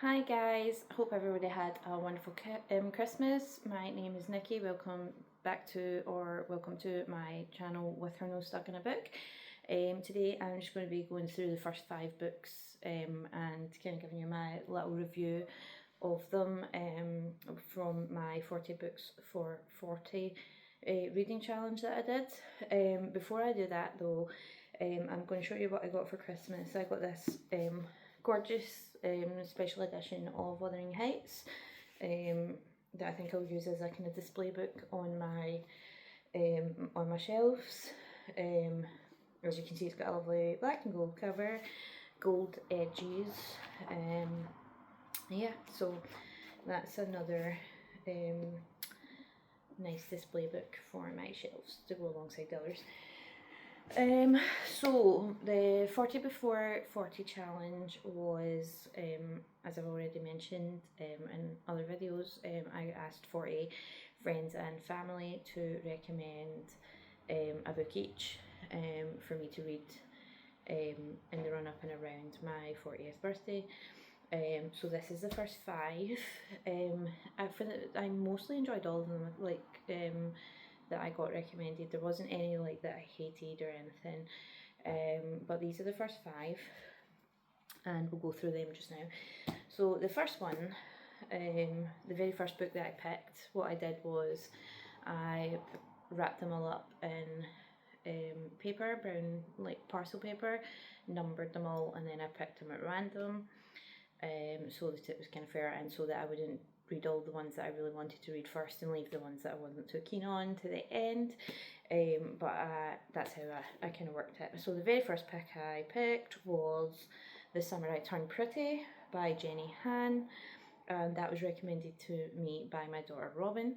Hi guys, hope everybody had a wonderful Christmas. My name is Nikki. Welcome back to my channel with her nose stuck in a book. Today I'm just going to be going through the first 5 books and kind of giving you my little review of them from my 40 books for 40 reading challenge that I did. Before I do that though, I'm going to show you what I got for Christmas. I got this gorgeous special edition of Wuthering Heights that I think I'll use as a kind of display book on my shelves. As you can see, it's got a lovely black and gold cover, gold edges. Yeah, so that's another nice display book for my shelves to go alongside the others. So the 40 before 40 challenge was, as I've already mentioned in other videos, I asked 40 friends and family to recommend a book each for me to read in the run up and around my 40th birthday. So this is the first 5. I mostly enjoyed all of them, that I got recommended. There wasn't any that I hated or anything, but these are the first 5 and we'll go through them just now. So the first one, the very first book that I picked, what I did was I wrapped them all up in paper, brown parcel paper, numbered them all, and then I picked them at random, so that it was kind of fair and so that I wouldn't read all the ones that I really wanted to read first and leave the ones that I wasn't so keen on to the end. But that's how I kind of worked it. So the very first pick I picked was The Summer I Turned Pretty by Jenny Han, and that was recommended to me by my daughter Robin.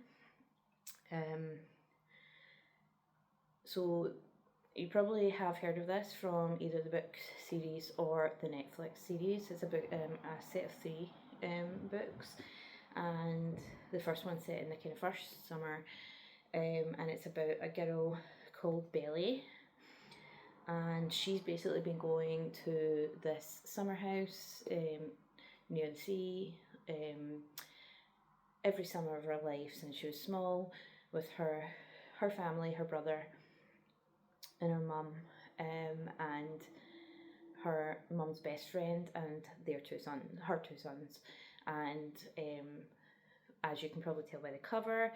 So you probably have heard of this from either the book series or the Netflix series. It's a set of 3 books, and the first one's set in the kind of first summer, and it's about a girl called Belly, and she's basically been going to this summer house near the sea every summer of her life since she was small, with her family, her brother and her mum, and her mum's best friend and her 2 sons. And as you can probably tell by the cover,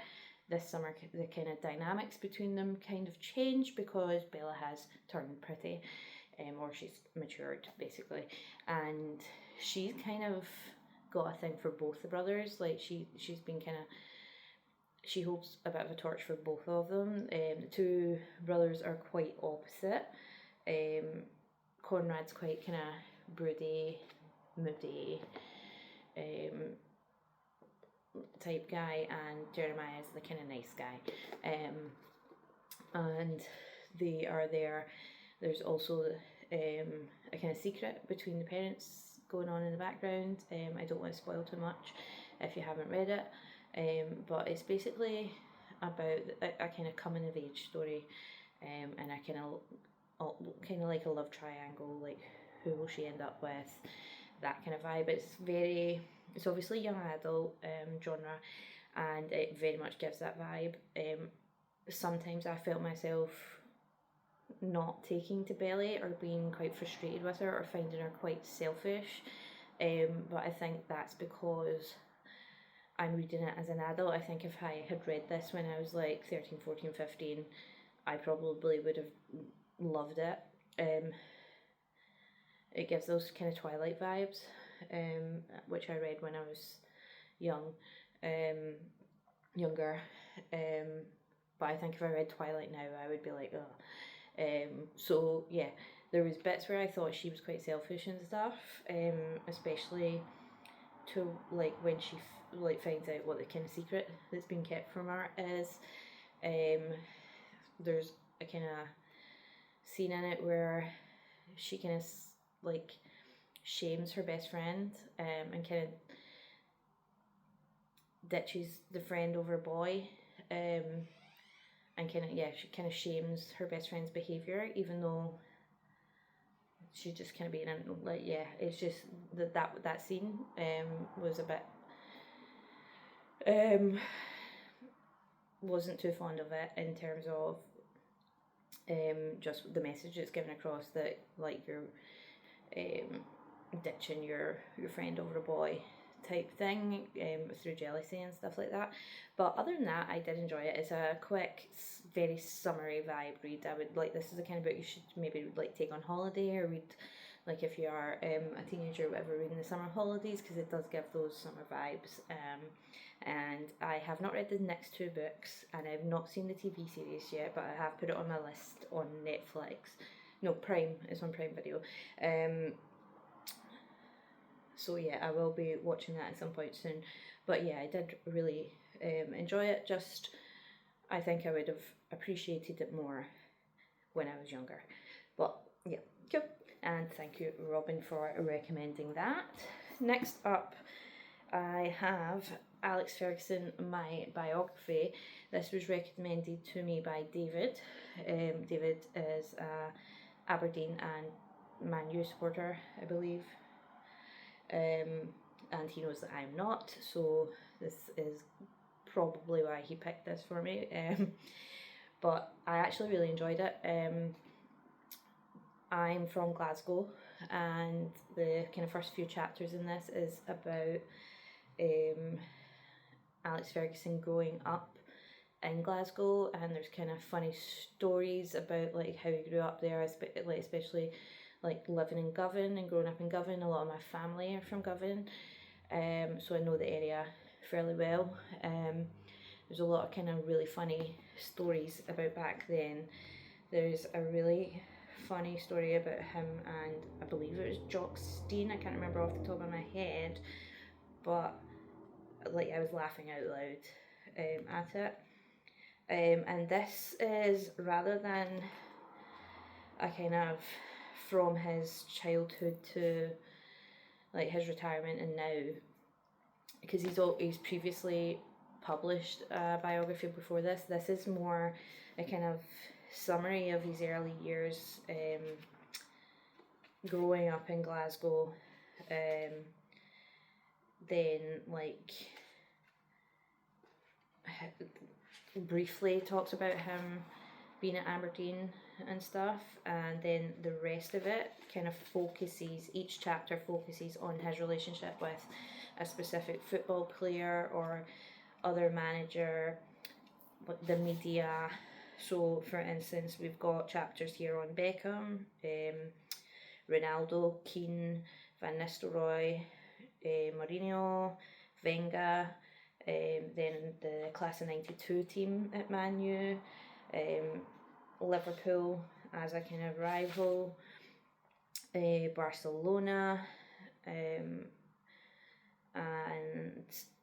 this summer the kind of dynamics between them kind of change because Bella has turned pretty, or she's matured basically, and she's kind of got a thing for both the brothers. She's been kind of, she holds a bit of a torch for both of them. The 2 brothers are quite opposite. Conrad's quite kind of broody, moody type guy, and Jeremiah is the kind of nice guy. And they are there. There's also a kind of secret between the parents going on in the background. I don't want to spoil too much if you haven't read it. But it's basically about a kind of coming of age story, and a kind of like a love triangle, like who will she end up with, that kind of vibe. It's obviously young adult genre, and it very much gives that vibe. Sometimes I felt myself not taking to Belly or being quite frustrated with her or finding her quite selfish, but I think that's because I'm reading it as an adult. I think if I had read this when I was 13, 14, 15, I probably would have loved it. It gives those kind of Twilight vibes, which I read when I was younger. But I think if I read Twilight now, I would be like, oh. So yeah, there was bits where I thought she was quite selfish and stuff, especially to when she finds out what the kind of secret that's been kept from her is. There's a kind of scene in it where she kind of shames her best friend, and kind of ditches the friend over boy, and she kind of shames her best friend's behaviour, even though she's just kind of being in, like, yeah, it's just that scene was a bit wasn't too fond of it in terms of just the message it's given across, that like you're ditching your friend over a boy type thing through jealousy and stuff like that. But other than that, I did enjoy it. It's a quick, very summery vibe read. I would like, this is the kind of book you should maybe like take on holiday or read like if you are a teenager or whatever, reading the summer holidays, because it does give those summer vibes. And I have not read the next two books, and I've not seen the TV series yet, but I have put it on my list on Netflix. No, Prime. It's on Prime Video. So yeah, I will be watching that at some point soon. But yeah, I did really enjoy it. Just, I think I would have appreciated it more when I was younger. But yeah, cool. And thank you, Robin, for recommending that. Next up, I have Alex Ferguson, My Biography. This was recommended to me by David. David is a Aberdeen and Man U supporter, I believe. And he knows that I'm not, so this is probably why he picked this for me. But I actually really enjoyed it. I'm from Glasgow, and the kind of first few chapters in this is about Alex Ferguson growing up in Glasgow, and there's kind of funny stories about like how he grew up there, like especially like living in Govan and growing up in Govan. A lot of my family are from Govan, so I know the area fairly well. There's a lot of kind of really funny stories about back then. There's a really funny story about him and I believe it was Jock Stein, I can't remember off the top of my head, but like I was laughing out loud at it. And this is, rather than a kind of from his childhood to like his retirement and now, because he's previously published a biography before this. This is more a kind of summary of his early years growing up in Glasgow. Then like briefly talks about him being at Aberdeen and stuff, and then the rest of it kind of focuses, each chapter focuses on his relationship with a specific football player or other manager, the media. So for instance, we've got chapters here on Beckham, Ronaldo, Keane, Van Nistelrooy, Mourinho, Wenger, then the class of '92 team at Man U, Liverpool as a kind of rival, Barcelona, and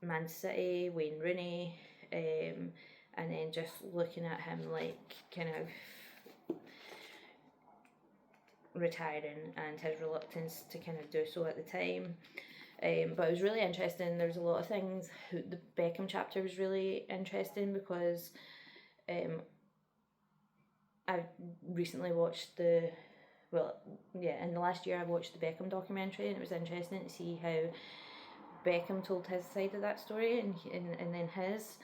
Man City, Wayne Rooney, and then just looking at him like kind of retiring and his reluctance to kind of do so at the time. But it was really interesting. There's a lot of things. The Beckham chapter was really interesting because I recently watched in the last year I watched the Beckham documentary, and it was interesting to see how Beckham told his side of that story and then his.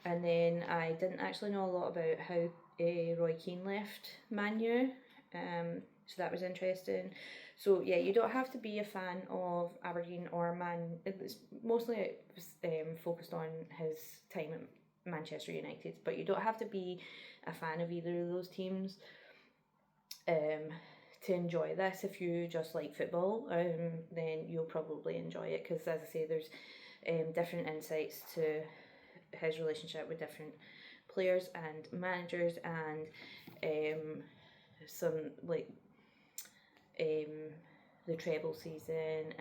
And then I didn't actually know a lot about how Roy Keane left Man U, so that was interesting. So yeah, you don't have to be a fan of Aberdeen or Man. It's mostly focused on his time at Manchester United, but you don't have to be a fan of either of those teams to enjoy this. If you just like football, then you'll probably enjoy it, because as I say, there's different insights to his relationship with different players and managers, and some like the treble season,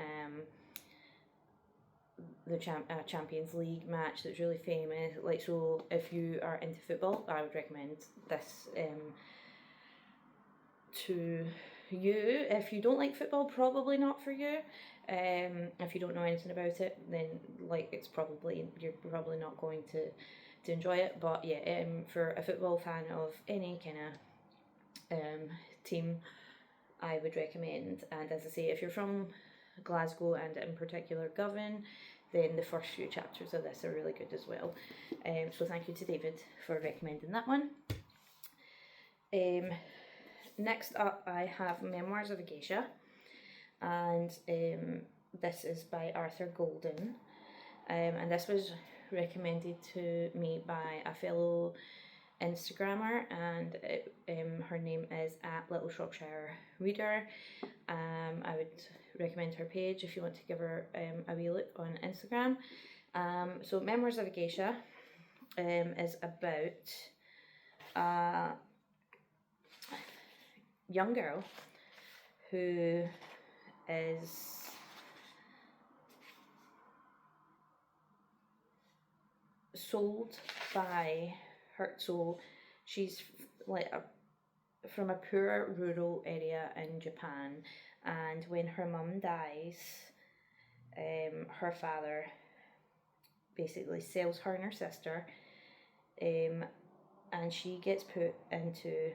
the Champions League match that's really famous. Like, so if you are into football, I would recommend this to you. If you don't like football, probably not for you. If you don't know anything about it, then like you're probably not going to enjoy it. But yeah, for a football fan of any kind of team, I would recommend. And as I say, if you're from Glasgow and in particular Govan, then the first few chapters of this are really good as well. So thank you to David for recommending that one. Next up, I have Memoirs of a Geisha, and this is by Arthur Golden, and this was recommended to me by a fellow Instagrammer, and her name is at Little Shropshire Reader. I would recommend her page if you want to give her a wee look on Instagram. So Memoirs of a Geisha is about a young girl who is sold by her, so she's like from a poor rural area in Japan, and when her mum dies, her father basically sells her and her sister, and she gets put into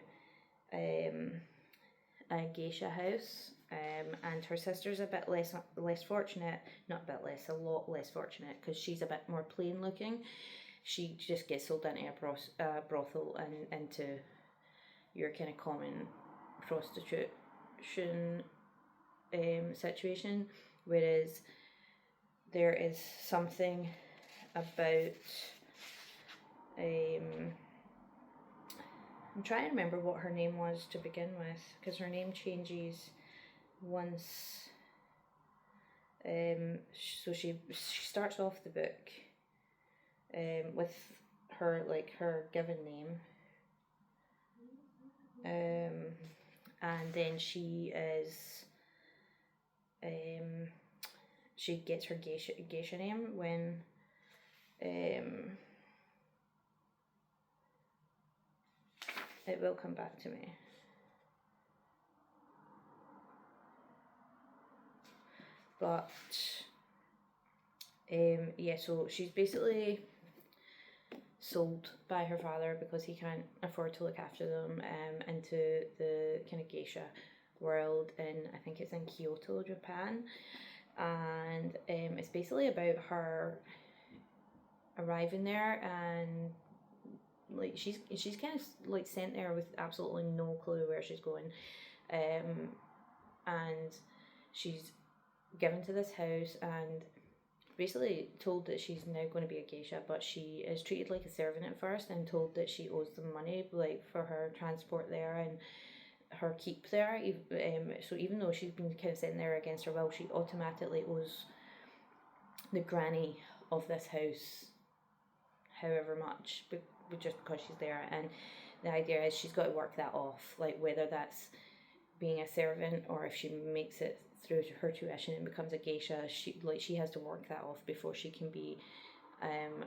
a geisha house, and her sister's a bit less fortunate, not a bit less, a lot less fortunate, because she's a bit more plain looking. She just gets sold into a brothel and into your kind of common prostitution situation, whereas there is something about I'm trying to remember what her name was to begin with, because her name changes once. So she starts off the book with her given name, and then she gets her geisha name when it will come back to me. But yeah, so she's basically sold by her father because he can't afford to look after them into the kind of geisha world in, I think it's in Kyoto, Japan, and it's basically about her arriving there, and like she's kind of like sent there with absolutely no clue where she's going, and she's given to this house and basically told that she's now going to be a geisha, but she is treated like a servant at first and told that she owes them money, like for her transport there and her keep there. So even though she's been kind of sitting there against her will, she automatically owes the granny of this house however much, but just because she's there. And the idea is she's got to work that off, like whether that's being a servant or if she makes it through to her tuition and becomes a geisha, she has to work that off before she can be an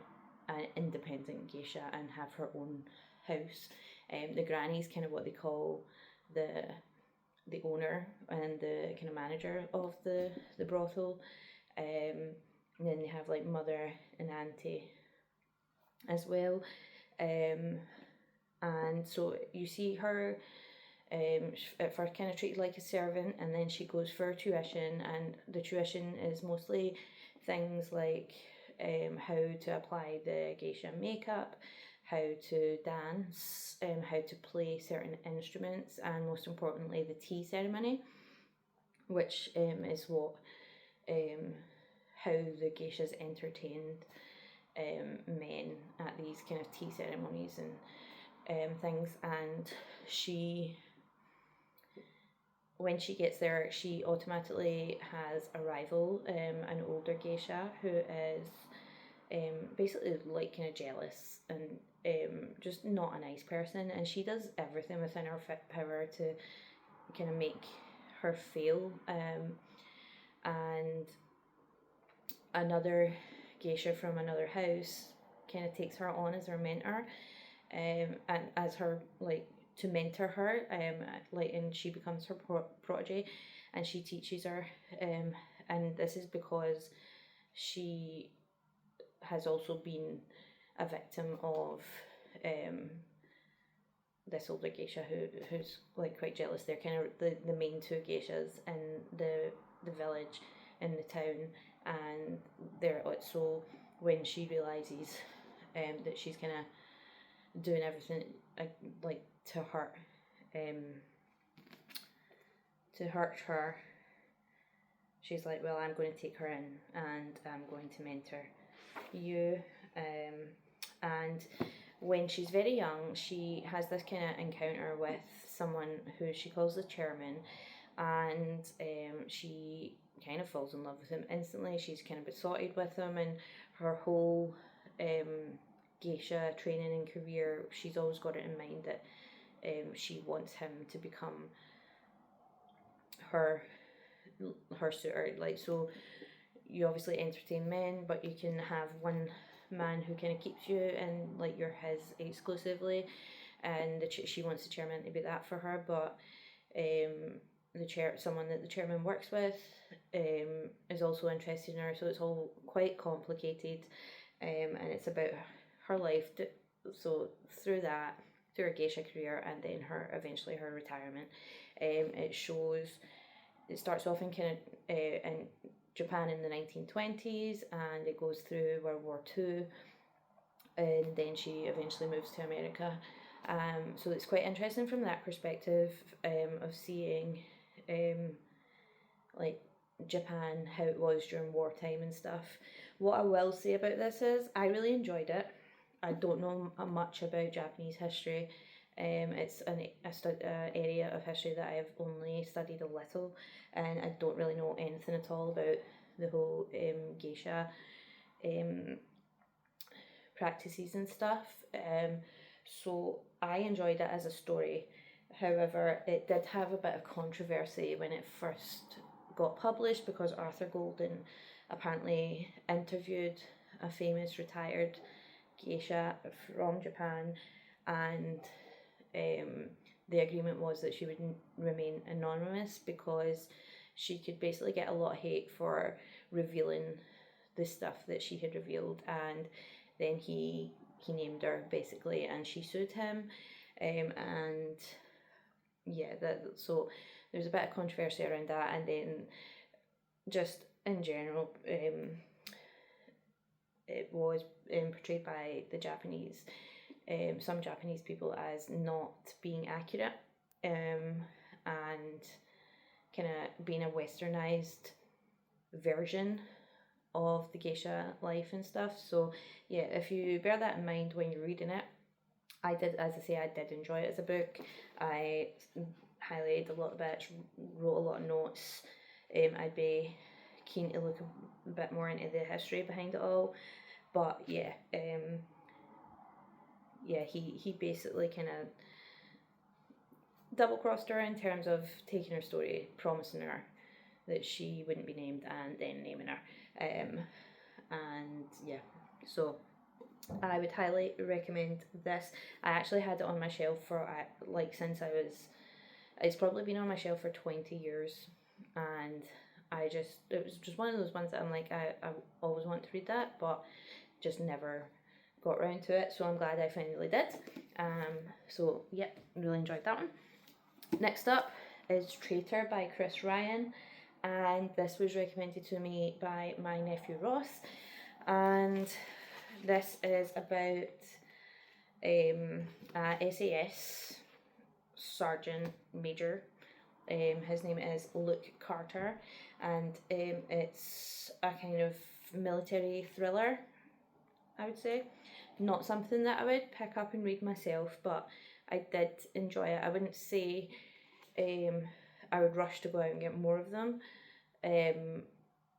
independent geisha and have her own house. The granny is kind of what they call the owner and the kind of manager of the brothel, and then they have like mother and auntie as well, and so you see her at first kind of treated like a servant, and then she goes for tuition, and the tuition is mostly things like how to apply the geisha makeup, how to dance, how to play certain instruments, and most importantly the tea ceremony, which is what how the geishas entertained men at these kind of tea ceremonies and things. And when she gets there, she automatically has a rival, an older geisha who is basically like kind of jealous and just not a nice person, and she does everything within her power to kind of make her fail, and another geisha from another house kind of takes her on as her mentor, and as her to mentor her, and she becomes her protege, and she teaches her, and this is because she has also been a victim of this older geisha who's like quite jealous. They're kind of the main two geishas in the village, in the town, and they're so when she realizes that she's kind of doing everything like to hurt her, she's like, well, I'm going to take her in and I'm going to mentor you. And when she's very young, she has this kind of encounter with someone who she calls the chairman, and she kind of falls in love with him instantly. She's kind of besotted with him, and her whole geisha training and career, she's always got it in mind that she wants him to become her suitor. Like, so you obviously entertain men, but you can have one man who kind of keeps you and like you're his exclusively, and she wants the chairman to be that for her, but someone that the chairman works with is also interested in her, so it's all quite complicated, and it's about her life. So through her geisha career, and then eventually her retirement, it starts off in kind of in Japan in the 1920s, and it goes through World War II, and then she eventually moves to America. So it's quite interesting from that perspective of seeing like Japan, how it was during wartime and stuff. What I will say about this is I really enjoyed it. I don't know much about Japanese history. It's an area of history that I have only studied a little, and I don't really know anything at all about the whole geisha practices and stuff. So I enjoyed it as a story. However, it did have a bit of controversy when it first got published, because Arthur Golden apparently interviewed a famous retired geisha from Japan, and the agreement was that she would remain anonymous because she could basically get a lot of hate for revealing the stuff that she had revealed, and then he named her basically, and she sued him, and yeah, so there's a bit of controversy around that, and then just in general, it was portrayed by the Japanese, some Japanese people, as not being accurate, and kind of being a westernized version of the geisha life and stuff. So yeah, if you bear that in mind when you're reading it, I did enjoy it as a book. I highlighted a lot of bits, wrote a lot of notes. I'd be keen to look a bit more into the history behind it all, but yeah, he basically kind of double-crossed her in terms of taking her story, promising her that she wouldn't be named, and then naming her. And yeah, so I would highly recommend this. I actually had it on my shelf for since it's probably been on my shelf for 20 years, and it was just one of those ones that I'm like, I always want to read that, but just never got around to it, so I'm glad I finally did. So yeah, really enjoyed that one. Next up is Traitor by Chris Ryan, and this was recommended to me by my nephew Ross, and this is about a SAS sergeant major. His name is Luke Carter, and it's a kind of military thriller, I would say. Not something that I would pick up and read myself, but I did enjoy it. I wouldn't say I would rush to go out and get more of them,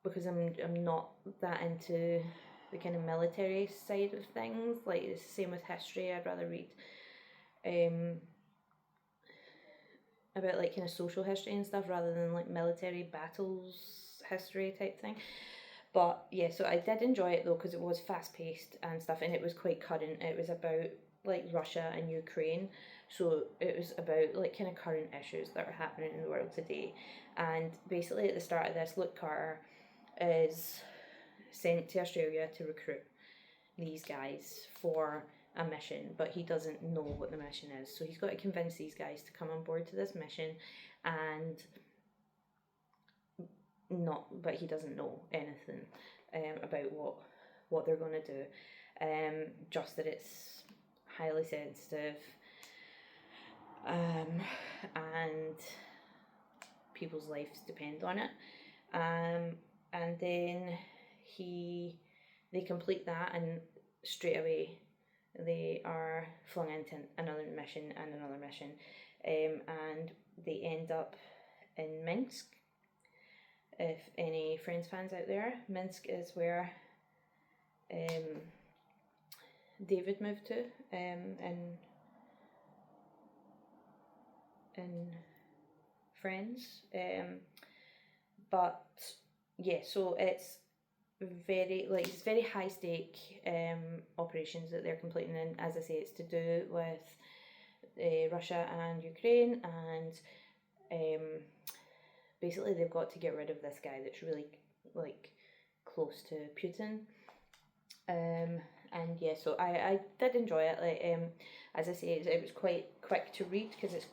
because I'm not that into the kind of military side of things. Like, it's the same with history. I'd rather read about like kind of social history and stuff rather than like military battles history type thing. But yeah, so I did enjoy it though, because it was fast paced and stuff, and it was quite current. It was about like Russia and Ukraine, so it was about like kind of current issues that are happening in the world today. And basically at the start of this, Luke Carter is sent to Australia to recruit these guys for a mission, but he doesn't know what the mission is. So he's got to convince these guys to come on board to this mission, and but he doesn't know anything about what they're going to do. Just that it's highly sensitive, and people's lives depend on it. And then they complete that, and straight away they are flung into another mission and another mission, and they end up in Minsk. If any Friends fans out there, Minsk is where David moved to in Friends. But yeah, so it's very high stake operations that they're completing, and as I say, it's to do with Russia and Ukraine, and basically they've got to get rid of this guy that's really close to Putin. And yeah, so I did enjoy it. As I say, it was quite quick to read because it's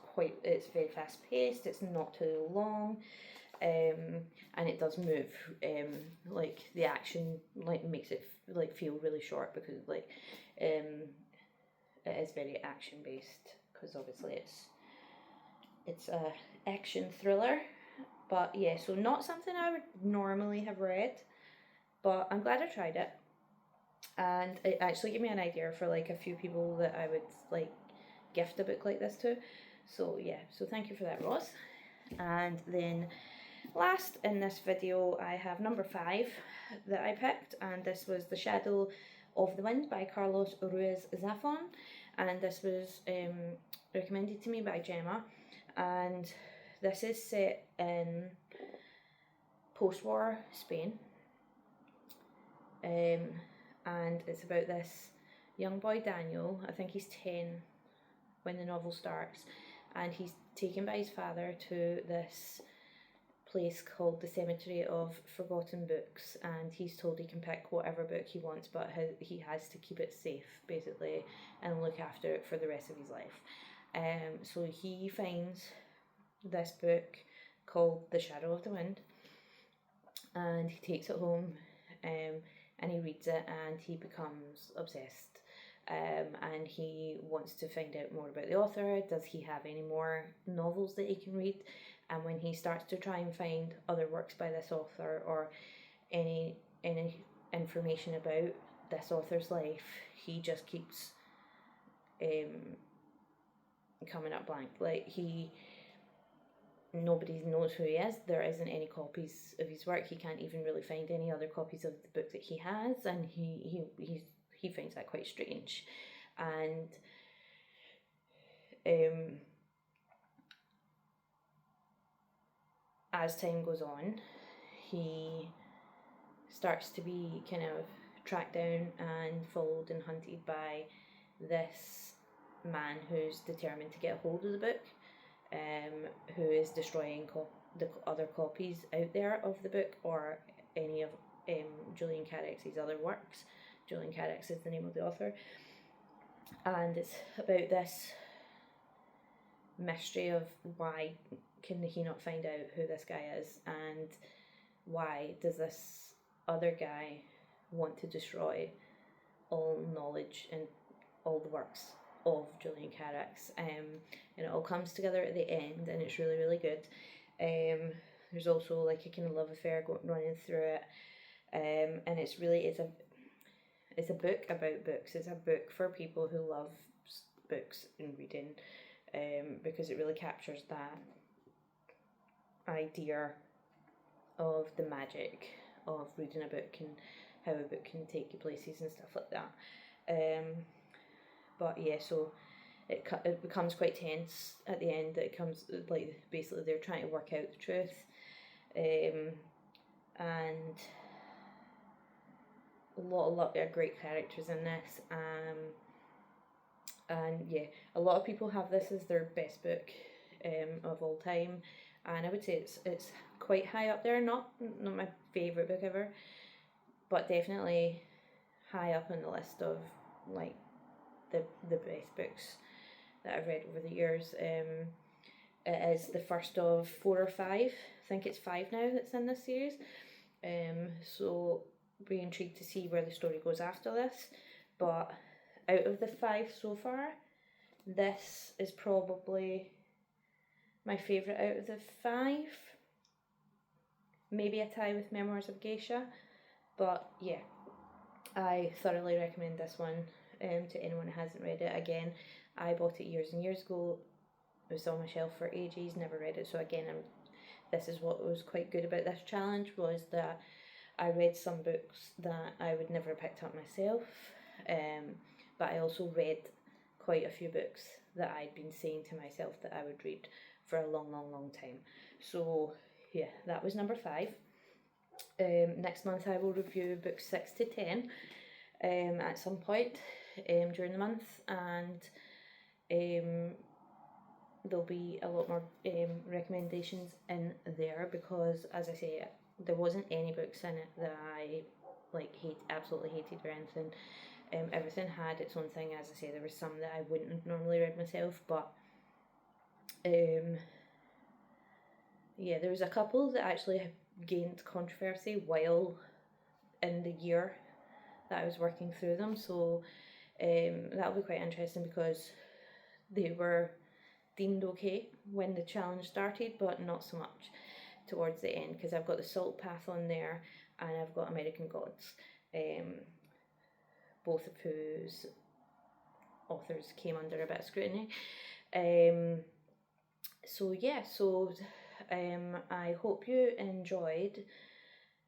very fast paced. It's not too long. And it does move, the action makes it feel really short, because it is very action based, because obviously it's a action thriller. But yeah, so not something I would normally have read, but I'm glad I tried it, and it actually gave me an idea for a few people that I would gift a book like this to. So yeah, so thank you for that, Ross. And then last in this video, I have number 5 that I picked, and this was The Shadow of the Wind by Carlos Ruiz Zafon, and this was recommended to me by Gemma, and this is set in post-war Spain, and it's about this young boy Daniel. I think he's 10 when the novel starts, and he's taken by his father to this place called the Cemetery of Forgotten Books, and he's told he can pick whatever book he wants, but he has to keep it safe, basically, and look after it for the rest of his life. So he finds this book called The Shadow of the Wind, and he takes it home, and he reads it, and he becomes obsessed, and he wants to find out more about the author. Does he have any more novels that he can read? And when he starts to try and find other works by this author, or any information about this author's life, he just keeps coming up blank. Nobody knows who he is. There isn't any copies of his work. He can't even really find any other copies of the book that he has, and he finds that quite strange. And as time goes on, he starts to be kind of tracked down and followed and hunted by this man who's determined to get a hold of the book, who is destroying the other copies out there of the book, or any of Julian Carricks's other works. Julian Carricks is the name of the author, and it's about this mystery of why can he not find out who this guy is, and why does this other guy want to destroy all knowledge and all the works of Julian Carricks. And it all comes together at the end, and it's really, really good. There's also a kind of love affair running through it, and it's a book about books. It's a book for people who love books and reading, because it really captures that idea of the magic of reading a book, and how a book can take you places and stuff like that. But yeah, so it becomes quite tense at the end. It comes basically they're trying to work out the truth, and a lot of great characters in this. And yeah, a lot of people have this as their best book of all time, and I would say it's quite high up there. Not my favourite book ever, but definitely high up on the list of the best books that I've read over the years. It is the first of 4 or 5. I think it's 5 now that's in this series. So be intrigued to see where the story goes after this. But out of the 5 so far, this is probably my favourite out of the 5. Maybe a tie with Memoirs of Geisha. But yeah, I thoroughly recommend this one to anyone who hasn't read it. Again, I bought it years and years ago. It was on my shelf for ages, never read it. So again, this is what was quite good about this challenge, was that I read some books that I would never have picked up myself. But I also read quite a few books that I'd been saying to myself that I would read for a long, long, long time. So yeah, that was number 5. Next month I will review books 6 to 10 at some point during the month, and there'll be a lot more recommendations in there, because as I say, there wasn't any books in it that I absolutely hated or anything. Everything had its own thing. As I say, there were some that I wouldn't normally read myself, but yeah, there was a couple that actually gained controversy while in the year that I was working through them, so that'll be quite interesting, because they were deemed okay when the challenge started, but not so much towards the end, because I've got The Salt Path on there and I've got American Gods, both of whose authors came under a bit of scrutiny. So yeah, I hope you enjoyed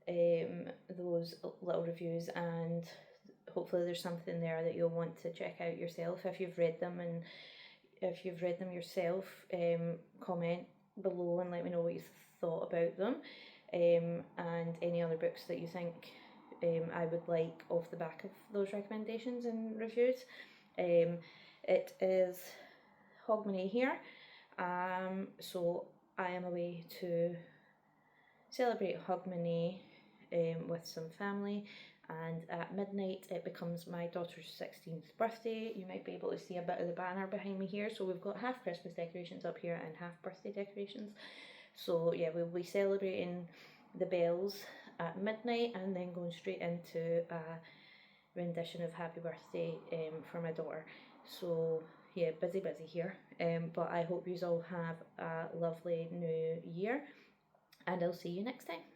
those little reviews, and hopefully there's something there that you'll want to check out yourself if you've read them. And if you've read them yourself, comment below and let me know what you thought about them, and any other books that you think I would like off the back of those recommendations and reviews. It is Hogmanay here, so I am away to celebrate Hogmanay with some family, and at midnight it becomes my daughter's 16th birthday. You might be able to see a bit of the banner behind me here, so we've got half Christmas decorations up here and half birthday decorations. So yeah, we'll be celebrating the bells at midnight and then going straight into a rendition of Happy Birthday for my daughter. So yeah, busy here, but I hope you all have a lovely new year, and I'll see you next time.